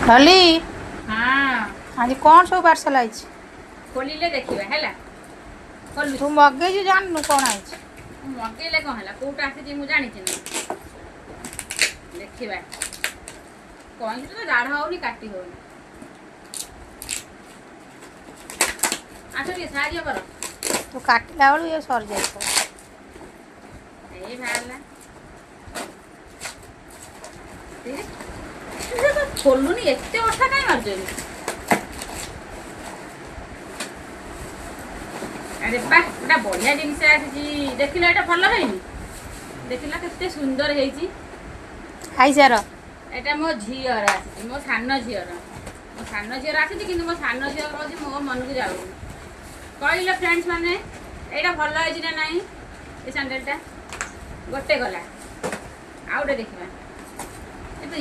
लली हाँ आज कौन सब पार्सल आई खोलिले देखिबा हैला खोलु तू मगे जानू कौन आई मगेले कौन हैला कोटा आसी मु जानि छिन देखिबा कौन तो दाढ़ होनी काटी होनी आछो ये साहाଯ୍य कर तू काटला बेलू ये सर जाए ए भाला खोलुनी एते वर्षा काई मारजो अरे बा एटा बढ़िया जिनिस आसी देखिला एटा भल हैनी देखिला केते सुंदर हेची खाइसार एटा मो झियर आसी मो सान झियर आसी किंतु मो सान झियर कहछि मो मन को जाउ कहले फ्रेंड्स माने एटा भल हेची ना नाही ए सैंडलटा गोटे गला आउटे देखिबा ए तो